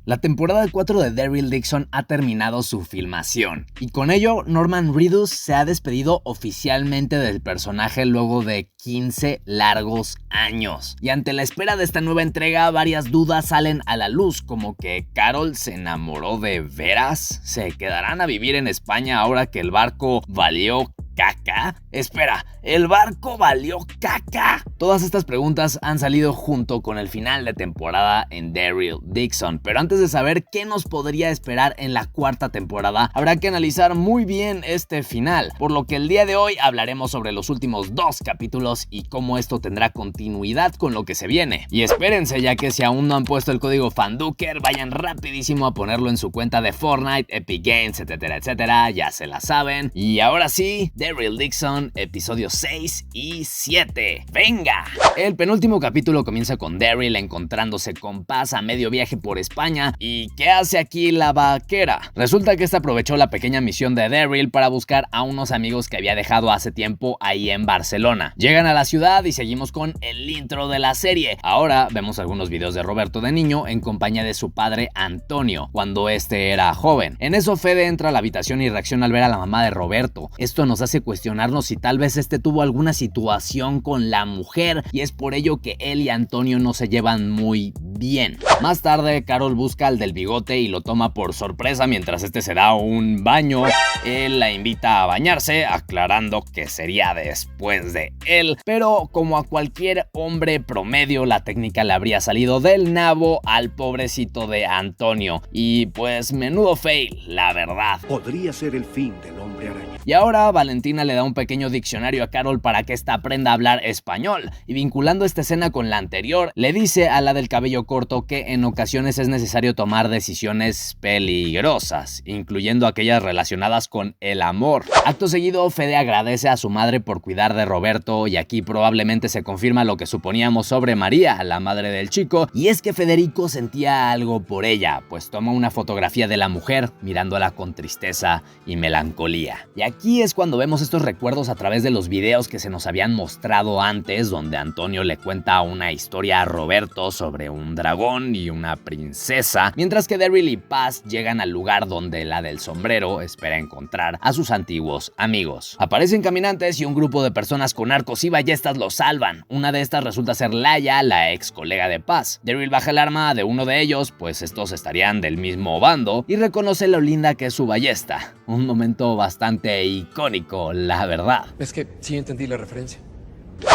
La temporada 4 de Daryl Dixon ha terminado su filmación, y con ello Norman Reedus se ha despedido oficialmente del personaje luego de 15 largos años. Y ante la espera de esta nueva entrega, varias dudas salen a la luz, como que Carol se enamoró de veras, ¿se quedarán a vivir en España ahora que el barco valió caca? Espera, ¿el barco valió caca? Todas estas preguntas han salido junto con el final de temporada en Daryl Dixon, pero antes de saber qué nos podría esperar en la cuarta temporada, habrá que analizar muy bien este final, por lo que el día de hoy hablaremos sobre los últimos 2 capítulos y cómo esto tendrá continuidad con lo que se viene. Y espérense, ya que si aún no han puesto el código FANDUKER, vayan rapidísimo a ponerlo en su cuenta de Fortnite, Epic Games, etcétera, etcétera, ya se la saben. Y ahora sí, Daryl Dixon, episodios 6 y 7. ¡Venga! El penúltimo capítulo comienza con Daryl encontrándose con Paz a medio viaje por España. ¿Y qué hace aquí la vaquera? Resulta que esta aprovechó la pequeña misión de Daryl para buscar a unos amigos que había dejado hace tiempo ahí en Barcelona. Llegan a la ciudad y seguimos con el intro de la serie. Ahora vemos algunos videos de Roberto de niño en compañía de su padre Antonio, cuando este era joven. En eso Fede entra a la habitación y reacciona al ver a la mamá de Roberto. Esto nos hace cuestionarnos si tal vez este tuvo alguna situación con la mujer y es por ello que él y Antonio no se llevan muy bien. Más tarde, Carol busca al del bigote y lo toma por sorpresa mientras este se da un baño. Él la invita a bañarse, aclarando que sería después de él, pero como a cualquier hombre promedio, la técnica le habría salido del nabo al pobrecito de Antonio. Y pues menudo fail, la verdad. Podría ser el fin del hombre araña. Y ahora Valentina le da un pequeño diccionario a Carol para que ésta aprenda a hablar español, y vinculando esta escena con la anterior, le dice a la del cabello corto que en ocasiones es necesario tomar decisiones peligrosas, incluyendo aquellas relacionadas con el amor. Acto seguido, Fede agradece a su madre por cuidar de Roberto, y aquí probablemente se confirma lo que suponíamos sobre María, la madre del chico, y es que Federico sentía algo por ella, pues toma una fotografía de la mujer mirándola con tristeza y melancolía. Y aquí es cuando vemos estos recuerdos a través de los videos que se nos habían mostrado antes, donde Antonio le cuenta una historia a Roberto sobre un dragón y una princesa, mientras que Daryl y Paz llegan al lugar donde la del sombrero espera encontrar a sus antiguos amigos. Aparecen caminantes y un grupo de personas con arcos y ballestas los salvan. Una de estas resulta ser Laia, la ex colega de Paz. Daryl baja el arma de uno de ellos, pues estos estarían del mismo bando, y reconoce lo linda que es su ballesta. Un momento bastante icónico, la verdad. Es que sí entendí la referencia.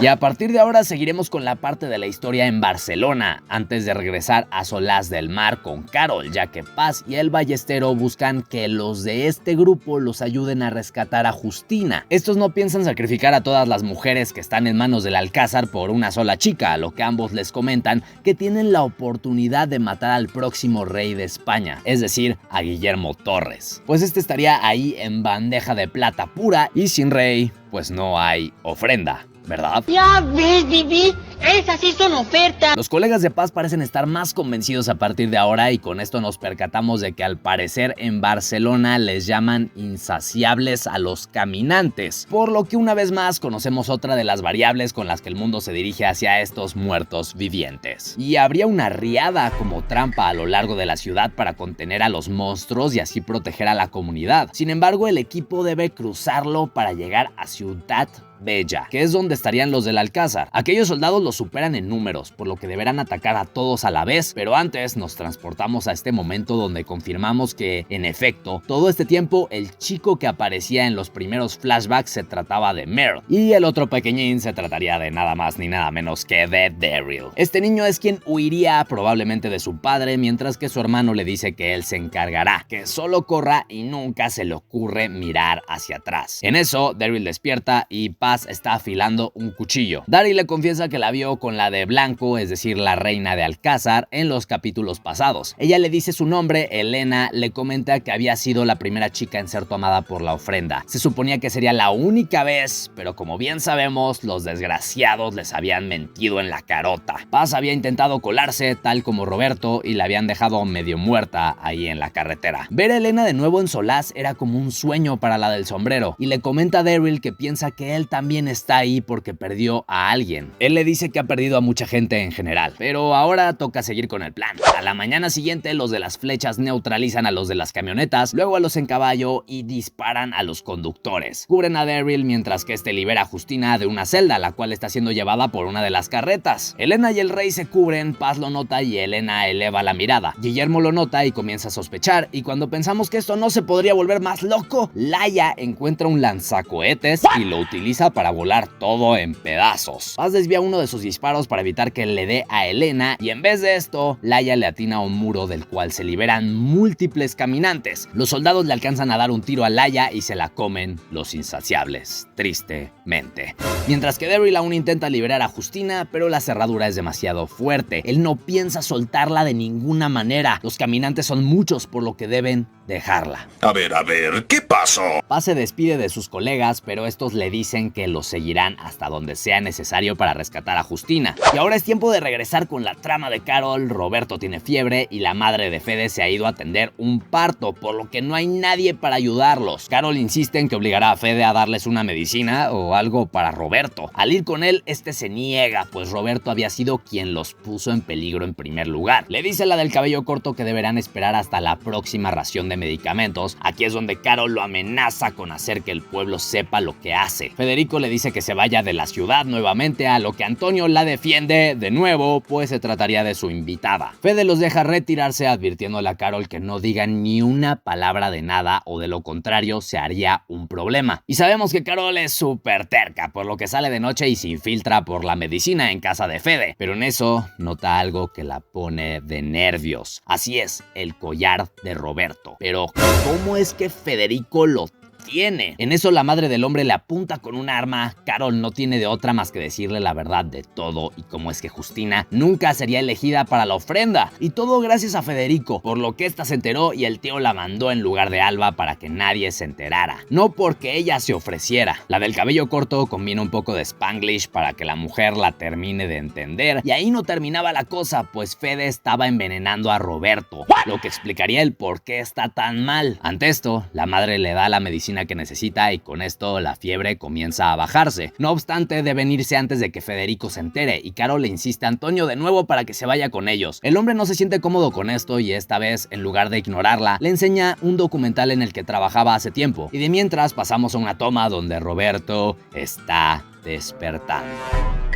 Y a partir de ahora seguiremos con la parte de la historia en Barcelona, antes de regresar a Solás del Mar con Carol, ya que Paz y el ballestero buscan que los de este grupo los ayuden a rescatar a Justina. Estos no piensan sacrificar a todas las mujeres que están en manos del Alcázar por una sola chica, a lo que ambos les comentan que tienen la oportunidad de matar al próximo rey de España, es decir, a Guillermo Torres, pues este estaría ahí en bandeja de plata pura, y sin rey, pues no hay ofrenda, ¿verdad? Ya ves, Vivi, esas sí son ofertas. Los colegas de Paz parecen estar más convencidos a partir de ahora, y con esto nos percatamos de que al parecer en Barcelona les llaman insaciables a los caminantes, por lo que una vez más conocemos otra de las variables con las que el mundo se dirige hacia estos muertos vivientes. Y habría una riada como trampa a lo largo de la ciudad para contener a los monstruos y así proteger a la comunidad. Sin embargo, el equipo debe cruzarlo para llegar a Ciudad Bella, que es donde estarían los del Alcázar. Aquellos soldados los superan en números, por lo que deberán atacar a todos a la vez, pero antes nos transportamos a este momento donde confirmamos que, en efecto, todo este tiempo el chico que aparecía en los primeros flashbacks se trataba de Merle, y el otro pequeñín se trataría de nada más ni nada menos que de Daryl. Este niño es quien huiría probablemente de su padre, mientras que su hermano le dice que él se encargará, que solo corra y nunca se le ocurre mirar hacia atrás. En eso, Daryl despierta y Paz está afilando un cuchillo. Daryl le confiesa que la vio con la de Blanco, es decir, la reina de Alcázar, en los capítulos pasados. Ella le dice su nombre, Elena, le comenta que había sido la primera chica en ser tomada por la ofrenda. Se suponía que sería la única vez, pero como bien sabemos, los desgraciados les habían mentido en la carota. Paz había intentado colarse, tal como Roberto, y la habían dejado medio muerta ahí en la carretera. Ver a Elena de nuevo en Solás era como un sueño para la del sombrero, y le comenta a Daryl que piensa que él también está ahí porque perdió a alguien. Él le dice que ha perdido a mucha gente en general, pero ahora toca seguir con el plan. A la mañana siguiente, los de las flechas neutralizan a los de las camionetas, luego a los en caballo y disparan a los conductores. Cubren a Daryl mientras que este libera a Justina de una celda, la cual está siendo llevada por una de las carretas. Elena y el rey se cubren, Paz lo nota y Elena eleva la mirada. Guillermo lo nota y comienza a sospechar, y cuando pensamos que esto no se podría volver más loco, Laia encuentra un lanzacohetes y lo utiliza para volar todo en pedazos. Paz desvía uno de sus disparos para evitar que le dé a Elena, y en vez de esto, Laia le atina a un muro del cual se liberan múltiples caminantes. Los soldados le alcanzan a dar un tiro a Laia y se la comen los insaciables, tristemente. Mientras que Daryl aún intenta liberar a Justina, pero la cerradura es demasiado fuerte. Él no piensa soltarla de ninguna manera. Los caminantes son muchos, por lo que deben dejarla. A ver, ¿qué pasó? Paz se despide de sus colegas, pero estos le dicen que lo seguirán hasta donde sea necesario para rescatar a Justina. Y ahora es tiempo de regresar con la trama de Carol. Roberto tiene fiebre y la madre de Fede se ha ido a atender un parto, por lo que no hay nadie para ayudarlos. Carol insiste en que obligará a Fede a darles una medicina o algo para Roberto. Al ir con él, este se niega, pues Roberto había sido quien los puso en peligro en primer lugar. Le dice la del cabello corto que deberán esperar hasta la próxima ración de medicamentos. Aquí es donde Carol lo amenaza con hacer que el pueblo sepa lo que hace. Federico le dice que se vaya de la ciudad nuevamente, a lo que Antonio la defiende de nuevo, pues se trataría de su invitada. Fede los deja retirarse, advirtiéndole a Carol que no diga ni una palabra de nada, o de lo contrario se haría un problema. Y sabemos que Carol es súper terca, por lo que sale de noche y se infiltra por la medicina en casa de Fede, pero en eso nota algo que la pone de nervios. Así es, el collar de Roberto. Pero ¿cómo es que Federico lo tiene? En eso la madre del hombre le apunta con un arma. Carol no tiene de otra más que decirle la verdad de todo, y cómo es que Justina nunca sería elegida para la ofrenda, y todo gracias a Federico, por lo que ésta se enteró y el tío la mandó en lugar de Alba para que nadie se enterara, no porque ella se ofreciera. La del cabello corto combina un poco de Spanglish para que la mujer la termine de entender, y ahí no terminaba la cosa, pues Fede estaba envenenando a Roberto, lo que explicaría el por qué está tan mal. Ante esto, la madre le da la medicina que necesita y con esto la fiebre comienza a bajarse. No obstante, deben irse antes de que Federico se entere, y Carol le insiste a Antonio de nuevo para que se vaya con ellos. El hombre no se siente cómodo con esto y esta vez, en lugar de ignorarla, le enseña un documental en el que trabajaba hace tiempo, y de mientras pasamos a una toma donde Roberto está despertando.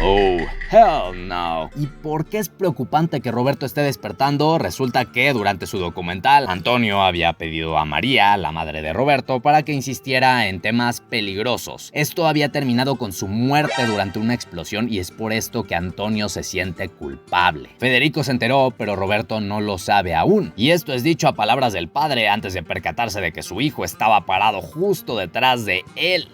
Oh, hell no. ¿Y por qué es preocupante que Roberto esté despertando? Resulta que durante su documental, Antonio había pedido a María, la madre de Roberto, para que insistiera en temas peligrosos. Esto había terminado con su muerte durante una explosión, y es por esto que Antonio se siente culpable. Federico se enteró, pero Roberto no lo sabe aún. Y esto es dicho a palabras del padre antes de percatarse de que su hijo estaba parado justo detrás de él.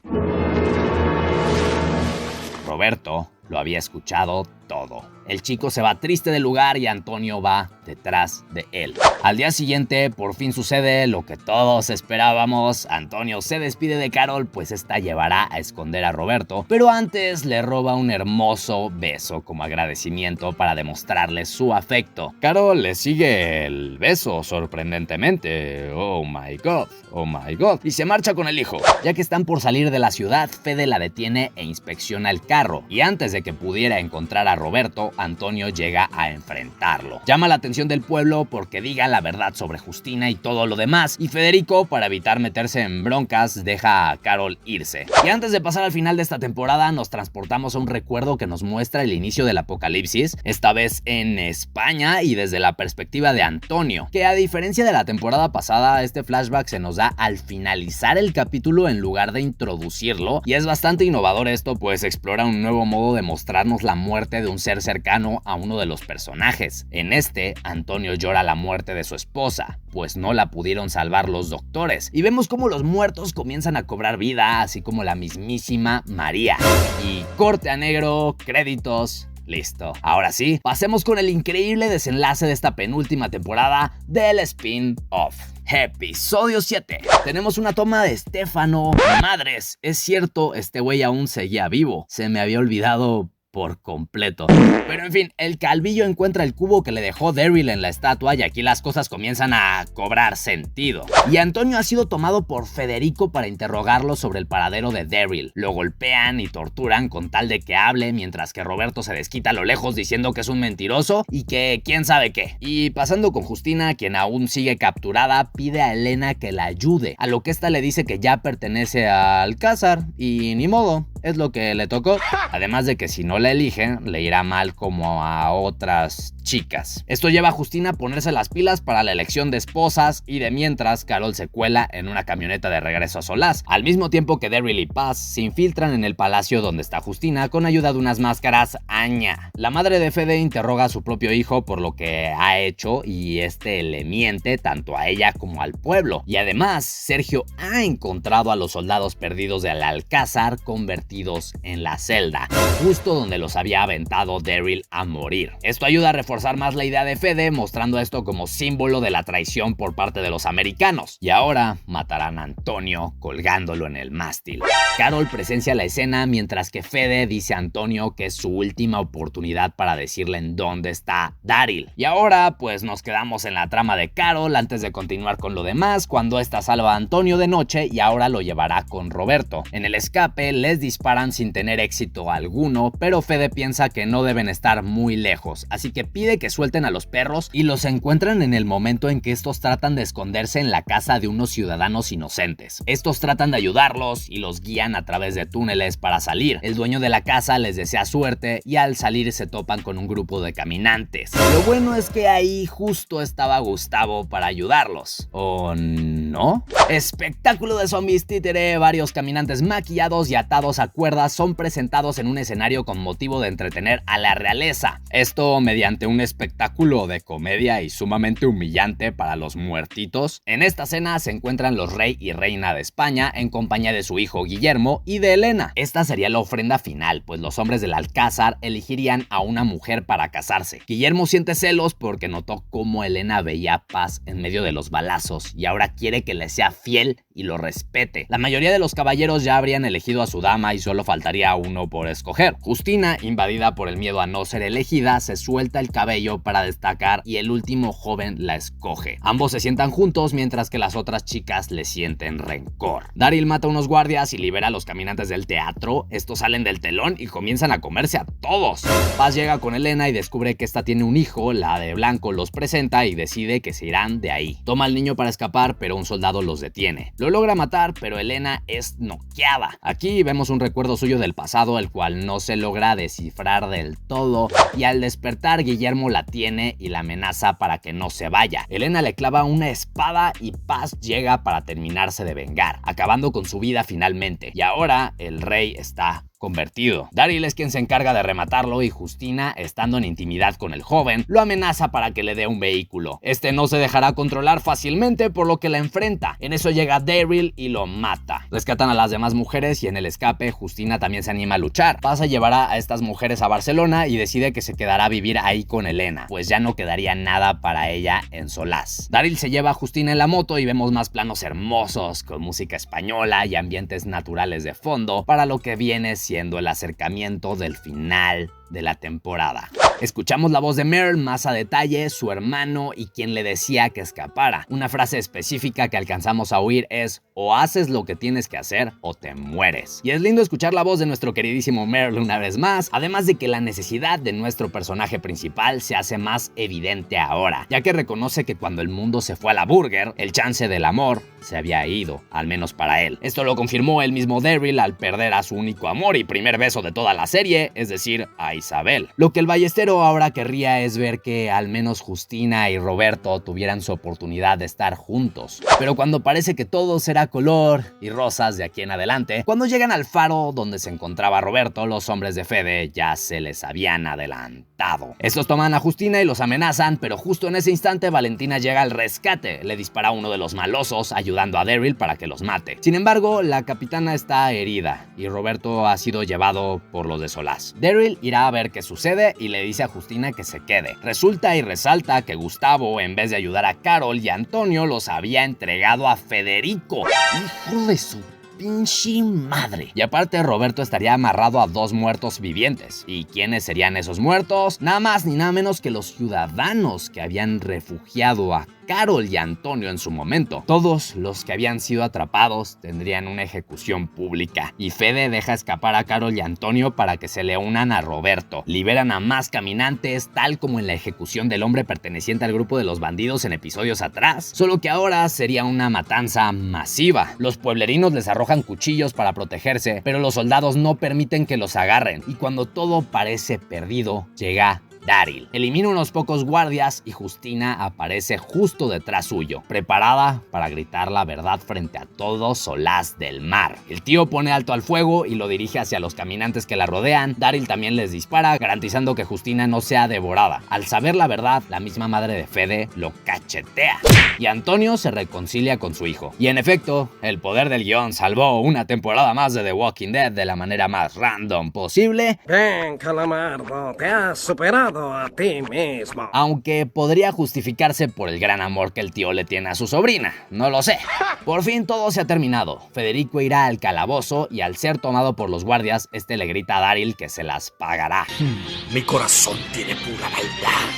Roberto lo había escuchado todo. El chico se va triste del lugar y Antonio va detrás de él. Al día siguiente, por fin sucede lo que todos esperábamos. Antonio se despide de Carol, pues esta llevará a esconder a Roberto, pero antes le roba un hermoso beso como agradecimiento para demostrarle su afecto. Carol le sigue el beso sorprendentemente. Oh my god, y se marcha con el hijo. Ya que están por salir de la ciudad, Fede la detiene e inspecciona el carro, y antes de que pudiera encontrar a Roberto, Antonio llega a enfrentarlo. Llama la atención del pueblo porque diga la verdad sobre Justina y todo lo demás, y Federico, para evitar meterse en broncas, deja a Carol irse. Y antes de pasar al final de esta temporada, nos transportamos a un recuerdo que nos muestra el inicio del apocalipsis, esta vez en España y desde la perspectiva de Antonio, que a diferencia de la temporada pasada, este flashback se nos da al finalizar el capítulo en lugar de introducirlo, y es bastante innovador esto, pues explora un nuevo modo de mostrarnos la muerte de un ser cercano a uno de los personajes. En este, Antonio llora la muerte de su esposa, pues no la pudieron salvar los doctores, y vemos cómo los muertos comienzan a cobrar vida, así como la mismísima María. Y corte a negro, créditos. Listo. Ahora sí, pasemos con el increíble desenlace de esta penúltima temporada del spin-off. Episodio 7. Tenemos una toma de Stefano. Madres, es cierto, este güey aún seguía vivo. Se me había olvidado por completo. Pero en fin, el calvillo encuentra el cubo que le dejó Daryl en la estatua y aquí las cosas comienzan a cobrar sentido. Y Antonio ha sido tomado por Federico para interrogarlo sobre el paradero de Daryl. Lo golpean y torturan con tal de que hable, mientras que Roberto se desquita a lo lejos diciendo que es un mentiroso y que quién sabe qué. Y pasando con Justina, quien aún sigue capturada, pide a Elena que la ayude, a lo que esta le dice que ya pertenece a Alcázar y ni modo, es lo que le tocó. Además de que si no la eligen, le irá mal como a otras chicas. Esto lleva a Justina a ponerse las pilas para la elección de esposas y de mientras Carol se cuela en una camioneta de regreso a Solaz, al mismo tiempo que Daryl y Paz se infiltran en el palacio donde está Justina con ayuda de unas máscaras Aña. La madre de Fede interroga a su propio hijo por lo que ha hecho y este le miente tanto a ella como al pueblo. Y además, Sergio ha encontrado a los soldados perdidos del Alcázar convertidos en la celda, justo donde los había aventado Daryl a morir. Esto ayuda a reforzar más la idea de Fede, mostrando esto como símbolo de la traición por parte de los americanos. Y ahora matarán a Antonio colgándolo en el mástil. Carol presencia la escena mientras que Fede dice a Antonio que es su última oportunidad para decirle en dónde está Daryl. Y ahora pues nos quedamos en la trama de Carol antes de continuar con lo demás, cuando esta salva a Antonio de noche y ahora lo llevará con Roberto. En el escape les disparan sin tener éxito alguno, pero Fede piensa que no deben estar muy lejos, así que pide que suelten a los perros y los encuentran en el momento en que estos tratan de esconderse en la casa de unos ciudadanos inocentes. Estos tratan de ayudarlos y los guían a través de túneles para salir. El dueño de la casa les desea suerte y al salir se topan con un grupo de caminantes. Lo bueno es que ahí justo estaba Gustavo para ayudarlos. ¿O no? Espectáculo de zombies títere. Varios caminantes maquillados y atados a cuerdas son presentados en un escenario con motivo de entretener a la realeza. Esto mediante un espectáculo de comedia y sumamente humillante para los muertitos. En esta escena se encuentran los rey y reina de España en compañía de su hijo Guillermo y de Elena. Esta sería la ofrenda final, pues los hombres del Alcázar elegirían a una mujer para casarse. Guillermo siente celos porque notó cómo Elena veía paz en medio de los balazos y ahora quiere que le sea fiel y lo respete. La mayoría de los caballeros ya habrían elegido a su dama y solo faltaría uno por escoger. Justina, invadida por el miedo a no ser elegida, se suelta el cabello para destacar y el último joven la escoge. Ambos se sientan juntos mientras que las otras chicas le sienten rencor. Daryl mata a unos guardias y libera a los caminantes del teatro. Estos salen del telón y comienzan a comerse a todos. Paz llega con Elena y descubre que esta tiene un hijo. La de blanco los presenta y decide que se irán de ahí. Toma al niño para escapar, pero un soldado los detiene. Lo logra matar, pero Elena es noqueada. Aquí vemos un recuerdo suyo del pasado, el cual no se logra descifrar del todo, y al despertar Guillermo la tiene y la amenaza para que no se vaya. Elena le clava una espada y Paz llega para terminarse de vengar, acabando con su vida finalmente. Y ahora el rey está convertido. Daryl es quien se encarga de rematarlo y Justina, estando en intimidad con el joven, lo amenaza para que le dé un vehículo. Este no se dejará controlar fácilmente, por lo que la enfrenta. En eso llega Daryl y lo mata. Rescatan a las demás mujeres y en el escape Justina también se anima a luchar. Pasa llevará a estas mujeres a Barcelona y decide que se quedará a vivir ahí con Elena, pues ya no quedaría nada para ella en Solaz. Daryl se lleva a Justina en la moto y vemos más planos hermosos con música española y ambientes naturales de fondo para lo que viene siendo el acercamiento del final de la temporada. Escuchamos la voz de Merle más a detalle, su hermano y quien le decía que escapara. Una frase específica que alcanzamos a oír es: o haces lo que tienes que hacer o te mueres. Y es lindo escuchar la voz de nuestro queridísimo Merle una vez más, además de que la necesidad de nuestro personaje principal se hace más evidente ahora, ya que reconoce que cuando el mundo se fue a la burger, el chance del amor se había ido, al menos para él. Esto lo confirmó el mismo Daryl al perder a su único amor y primer beso de toda la serie, es decir, a Isabel. Lo que el ballestero ahora querría es ver que al menos Justina y Roberto tuvieran su oportunidad de estar juntos. Pero cuando parece que todo será color y rosas de aquí en adelante, cuando llegan al faro donde se encontraba Roberto, los hombres de Fede ya se les habían adelantado. Estos toman a Justina y los amenazan, pero justo en ese instante Valentina llega al rescate, le dispara a uno de los malosos, ayudando a Daryl para que los mate. Sin embargo, la capitana está herida y Roberto ha sido llevado por los de Solaz. Daryl irá a ver qué sucede y le dice a Justina que se quede. Resulta y resalta que Gustavo, en vez de ayudar a Carol y Antonio, los había entregado a Federico. ¡Hijo de su pinche madre. Y aparte, Roberto estaría amarrado a 2 muertos vivientes. ¿Y quiénes serían esos muertos? Nada más ni nada menos que los ciudadanos que habían refugiado a Carol y Antonio en su momento. Todos los que habían sido atrapados tendrían una ejecución pública. Y Fede deja escapar a Carol y Antonio para que se le unan a Roberto. Liberan a más caminantes, tal como en la ejecución del hombre perteneciente al grupo de los bandidos en episodios atrás. Solo que ahora sería una matanza masiva. Los pueblerinos les arrojan cuchillos para protegerse, pero los soldados no permiten que los agarren. Y cuando todo parece perdido, llega Daryl. Elimina unos pocos guardias y Justina aparece justo detrás suyo, preparada para gritar la verdad frente a todo solaz del mar. El tío pone alto al fuego y lo dirige hacia los caminantes que la rodean. Daryl también les dispara, garantizando que Justina no sea devorada. Al saber la verdad, la misma madre de Fede lo cachetea y Antonio se reconcilia con su hijo. Y en efecto, el poder del guión salvó una temporada más de The Walking Dead de la manera más random posible. Ven, Calamardo, te has superado a ti mismo. Aunque podría justificarse por el gran amor que el tío le tiene a su sobrina, no lo sé. Por fin todo se ha terminado. Federico irá al calabozo y al ser tomado por los guardias, este le grita a Daryl que se las pagará. Mi corazón tiene pura maldad.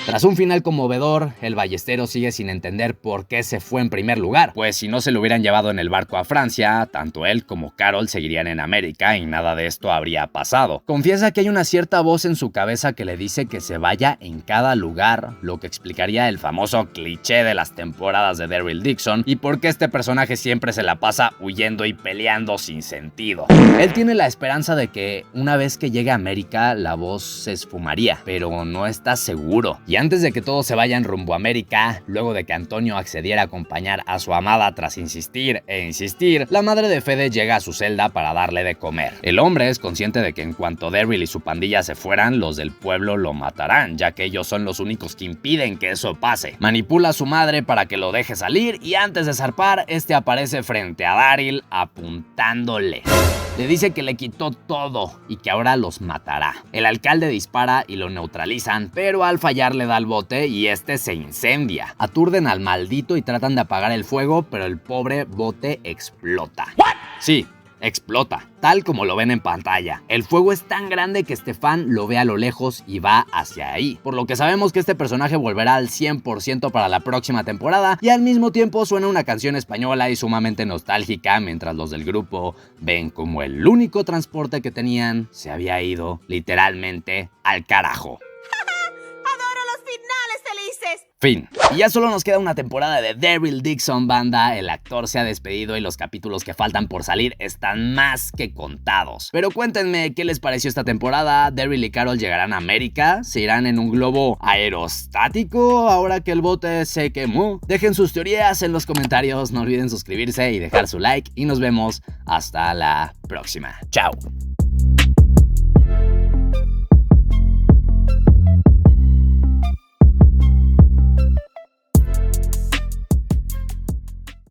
Tras un final conmovedor, el ballestero sigue sin entender por qué se fue en primer lugar, pues si no se lo hubieran llevado en el barco a Francia, tanto él como Carol seguirían en América y nada de esto habría pasado. Confiesa que hay una cierta voz en su cabeza que le dice que se vaya en cada lugar, lo que explicaría el famoso cliché de las temporadas de Daryl Dixon y por qué este personaje siempre se la pasa huyendo y peleando sin sentido. Él tiene la esperanza de que una vez que llegue a América la voz se esfumaría, pero no está seguro. Y antes de que todos se vayan rumbo a América, luego de que Antonio accediera a acompañar a su amada tras insistir e insistir, la madre de Fede llega a su celda para darle de comer. El hombre es consciente de que en cuanto Daryl y su pandilla se fueran, los del pueblo lo matarán, ya que ellos son los únicos que impiden que eso pase. Manipula a su madre para que lo deje salir y antes de zarpar, este aparece frente a Daryl apuntándole. Le dice que le quitó todo y que ahora los matará. El alcalde dispara y lo neutralizan, pero al fallar le da al bote y este se incendia. Aturden al maldito y tratan de apagar el fuego, pero el pobre bote explota. Sí, explota, tal como lo ven en pantalla. El fuego es tan grande que Stefan lo ve a lo lejos y va hacia ahí, por lo que sabemos que este personaje volverá al 100% para la próxima temporada y al mismo tiempo suena una canción española y sumamente nostálgica mientras los del grupo ven como el único transporte que tenían se había ido literalmente al carajo. Fin. Y ya solo nos queda una temporada de Daryl Dixon, banda. El actor se ha despedido y los capítulos que faltan por salir están más que contados. Pero cuéntenme qué les pareció esta temporada. ¿Daryl y Carol llegarán a América? ¿Se irán en un globo aerostático ahora que el bote se quemó? Dejen sus teorías en los comentarios. No olviden suscribirse y dejar su like. Y nos vemos hasta la próxima. Chao.